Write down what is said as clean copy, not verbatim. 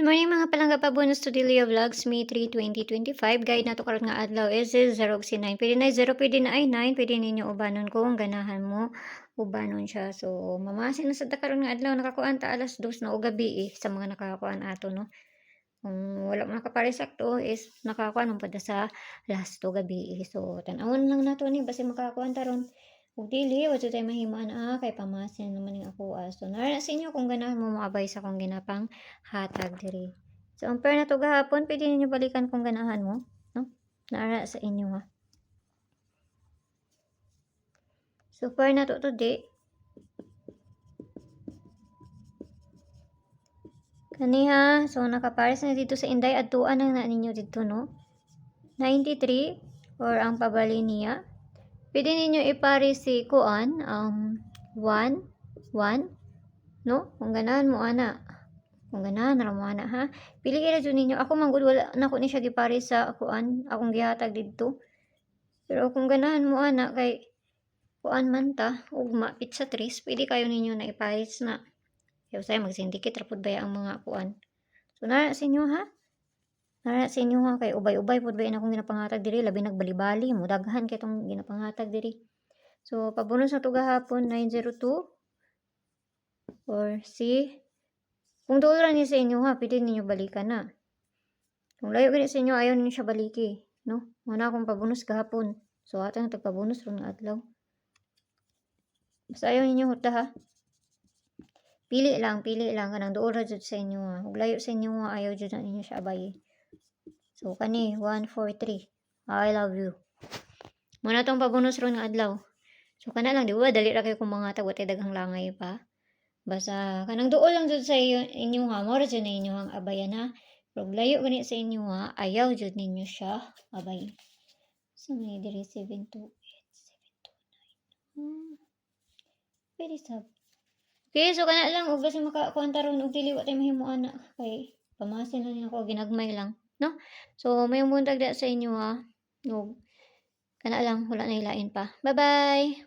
Good morning mga palangga pa bonus to Delia Vlogs, May 3, 2025. Guide na to karon nga adlaw is 0 si 9. Pwede na 0, pwede na ay 9. Pwede ninyo ubanon kung ganahan mo ubanon siya. So, mamasin na sa karon nga adlaw. Nakakuan ta alas 2 na o gabi sa mga nakakuan ato, no? Kung wala mo nakapare sakto is nakakuan mo pa sa last 2 gabi. So, tanawon lang nato ni basi makakuan ta ron. Ug dili wa jud tay mahimaan kay pamasin naman ning ako. So nara sa inyo kung ganahan mo moabay sa kung ginapang hatag diri. So ampere na to gahapon, pwede ninyo balikan kung ganahan mo, no? Nara sa inyo ha. So pair na to today. Kaniha, so nakapares na dito sa Inday adtuan na ninyo dito, no? 93 or ang pabali niya. Pwede ninyo ipari si kuan 1 1, no? Kung ganahan mo ana. Kung ganahan ra mo ana ha. Pili ra jud ninyo. Ako man gud wala nako ni siya gipari sa kuan, akong gihatag didto. Pero kung ganahan mo ana kay kuan man ta ugma pizza tres, pwede kayo ninyo na ipares na. Kaya say magsindikit ra pud baya ang mga kuan. So nara sa inyo ha. Nara sa inyo ha kay ubay-ubay pud ba akong ginapanghatag diri, labi nagbali-bali mo daghan kay tong ginapanghatag diri. So pabonus na to gahapon 902 or si kung doon lang sa inyo ha, pwede ninyo balikan na. Kung layo ganit sa inyo, ayaw ninyo siya baliki, no? Muna akong pabonus gahapon. So atang tagpabonus ron nga adlaw. Basta ayaw ninyo huta ha. Pili lang kanang doon ra jud sa inyo ha. Kung layo sa inyo ha, ayaw jud na ninyo siya abay. So kani 143. I love you. Muna tong pabonus ron nga adlaw. So kana lang di ba dali ra kay kung mga tawat daghang langay pa. Basta kanang duol lang jud sa inyo ha, mo ra jud na inyo ang abayan ha. Pero layo gani sa inyo ha, ayaw jud ninyo siya abay. So may diri 728 729. Pwede sab. Okay, so kana lang ug basta makakuan ta ron og dili wa tay mahimo ana kay pamasin lang ako ginagmay lang, no? So may buntag da sa inyo ha. Ug kana lang wala na ilain pa. Bye-bye.